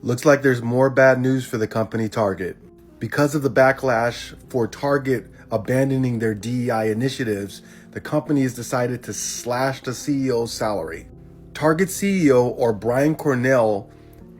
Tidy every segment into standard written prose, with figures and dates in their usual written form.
Looks like there's more bad news for the company Target. Because of the backlash for Target abandoning their DEI initiatives, the company has decided to slash the CEO's salary. Target CEO, or Brian Cornell,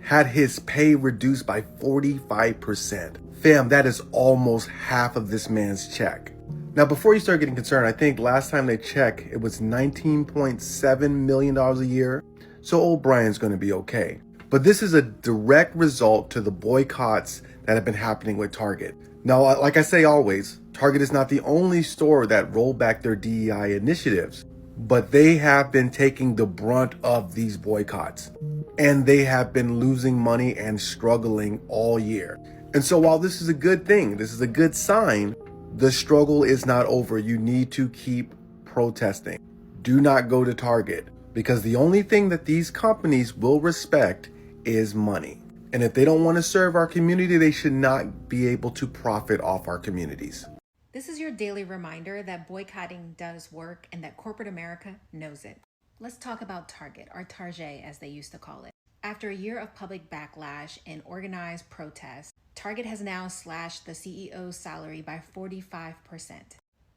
had his pay reduced by 45%. Fam, that is almost half of this man's check. Now, before you start getting concerned, I think last time they checked, it was $19.7 million a year. So old Brian's going to be okay. But this is a direct result to the boycotts that have been happening with Target. Now, like I say always, Target is not the only store that rolled back their DEI initiatives, but they have been taking the brunt of these boycotts. And they have been losing money and struggling all year. And so while this is a good thing, this is a good sign, the struggle is not over. You need to keep protesting. Do not go to Target, because the only thing that these companies will respect is money. And if they don't want to serve our community, they should not be able to profit off our communities. This is your daily reminder that boycotting does work and that corporate America knows it. Let's talk about Target, or Target as they used to call it. After a year of public backlash and organized protests, Target has now slashed the CEO's salary by 45%.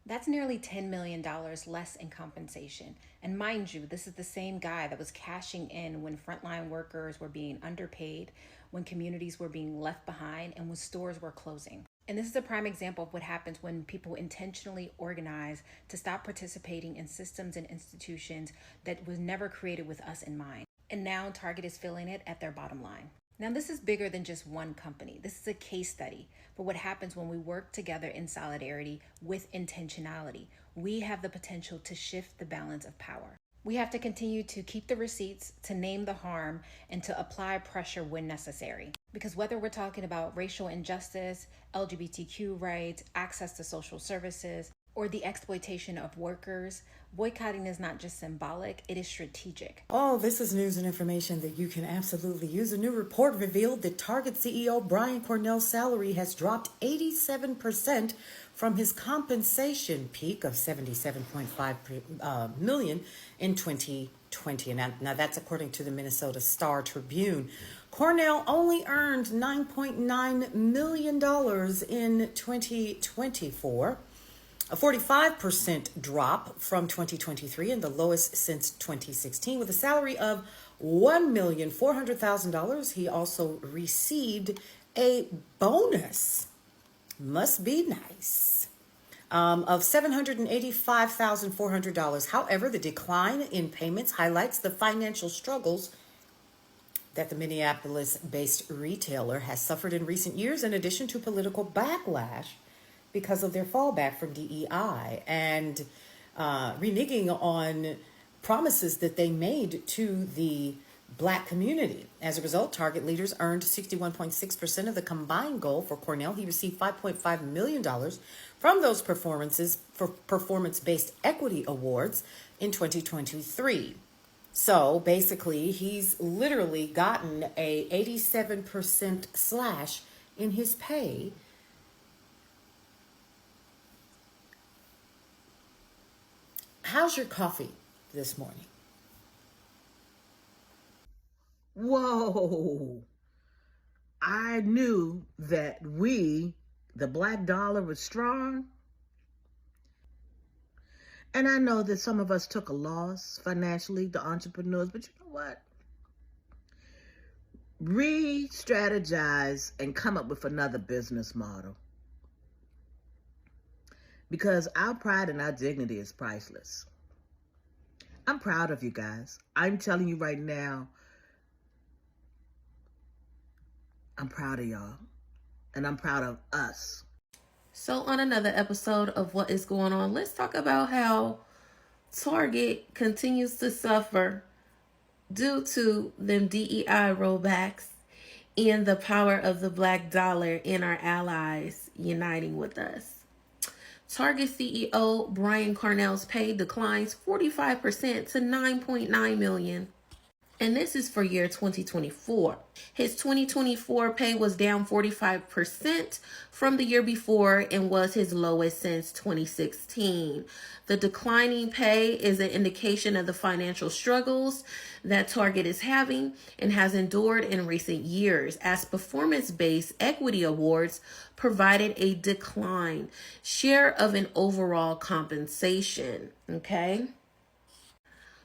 That's nearly $10 million less in compensation. And mind you, this is the same guy that was cashing in when frontline workers were being underpaid, when communities were being left behind, and when stores were closing. And this is a prime example of what happens when people intentionally organize to stop participating in systems and institutions that was never created with us in mind. And now Target is feeling it at their bottom line. Now, this is bigger than just one company. This is a case study for what happens when we work together in solidarity with intentionality. We have the potential to shift the balance of power. We have to continue to keep the receipts, to name the harm, and to apply pressure when necessary. Because whether we're talking about racial injustice, LGBTQ rights, access to social services, or the exploitation of workers, boycotting is not just symbolic, it is strategic. Oh, this is news and information that you can absolutely use. A new report revealed that Target CEO Brian Cornell's salary has dropped 87% from his compensation peak of $77.5 million in 2020. And now that's according to the Minnesota Star Tribune. Cornell only earned $9.9 million in 2024. A 45% drop from 2023 and the lowest since 2016. With a salary of $1,400,000, he also received a bonus, must be nice, of $785,400. However, the decline in payments highlights the financial struggles that the Minneapolis-based retailer has suffered in recent years, in addition to political backlash because of their fallback from DEI and reneging on promises that they made to the Black community. As a result, Target leaders earned 61.6% of the combined goal. For Cornell, he received $5.5 million from those performances for performance-based equity awards in 2023. So basically, he's literally gotten a 87% slash in his pay. How's your coffee this morning? Whoa. I knew that the black dollar, was strong. And I know that some of us took a loss financially, the entrepreneurs, but you know what? Re-strategize and come up with another business model. Because our pride and our dignity is priceless. I'm proud of you guys. I'm telling you right now, I'm proud of y'all. And I'm proud of us. So on another episode of What is Going On, let's talk about how Target continues to suffer due to them DEI rollbacks and the power of the black dollar and our allies uniting with us. Target CEO Brian Cornell's pay declines 45% to $9.9 million. And this is for year 2024. His 2024 pay was down 45% from the year before and was his lowest since 2016. The declining pay is an indication of the financial struggles that Target is having and has endured in recent years, as performance-based equity awards provided a decline share of an overall compensation. Okay.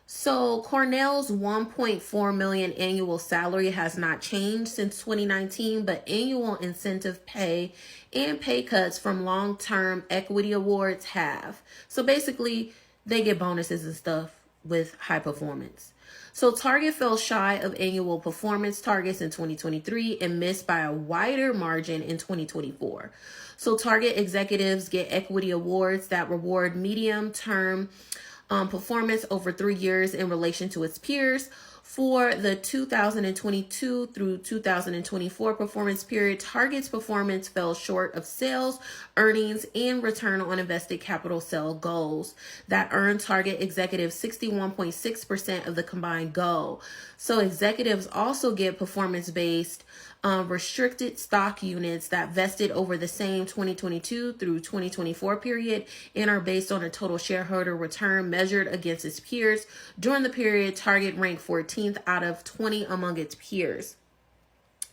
So Cornell's 1.4 million annual salary has not changed since 2019, but annual incentive pay and pay cuts from long-term equity awards have. So basically, they get bonuses and stuff with high performance. So Target fell shy of annual performance targets in 2023 and missed by a wider margin in 2024. So Target executives get equity awards that reward medium-term performance over 3 years in relation to its peers. For the 2022 through 2024 performance period, Target's performance fell short of sales, earnings, and return on invested capital sale goals that earned Target executives 61.6% of the combined goal. So executives also get performance-based restricted stock units that vested over the same 2022 through 2024 period and are based on a total shareholder return measured against its peers. During the period, Target ranked 14th out of 20 among its peers.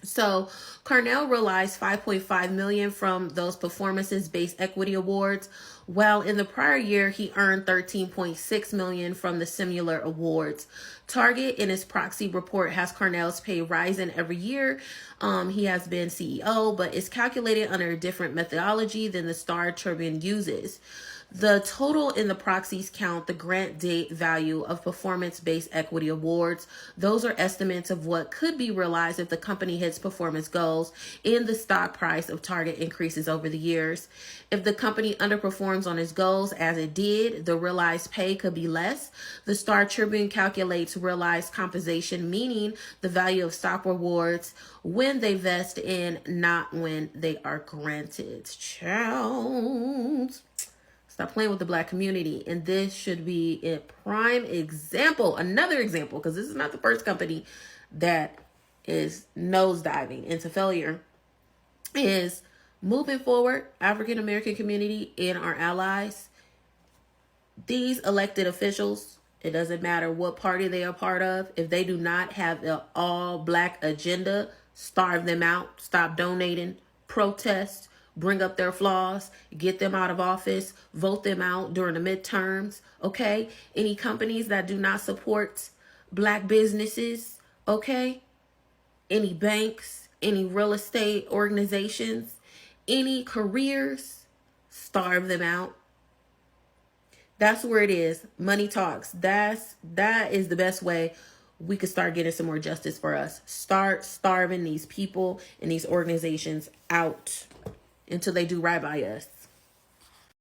So Cornell realized $5.5 million from those performances-based equity awards, while in the prior year he earned $13.6 million from the similar awards. Target, in his proxy report, has Cornell's pay rising every year. He has been CEO, but it's calculated under a different methodology than the Star Tribune uses. The total in the proxies count the grant date value of performance-based equity awards. Those are estimates of what could be realized if the company hits performance goals and the stock price of Target increases over the years. If the company underperforms on its goals, as it did, the realized pay could be less. The Star Tribune calculates realized compensation, meaning the value of stock rewards when they vest and not when they are granted. Child. Stop playing with the Black community. And this should be a prime example, another example, because this is not the first company that is nosediving into failure, is moving forward, African American community and our allies. These elected officials, it doesn't matter what party they are part of, if they do not have an all-Black agenda, starve them out, stop donating, protest, bring up their flaws, get them out of office, vote them out during the midterms, okay? Any companies that do not support Black businesses, okay? Any banks, any real estate organizations, any careers, starve them out. That's where it is. Money talks. That is the best way we could start getting some more justice for us. Start starving these people and these organizations out until they do right by us.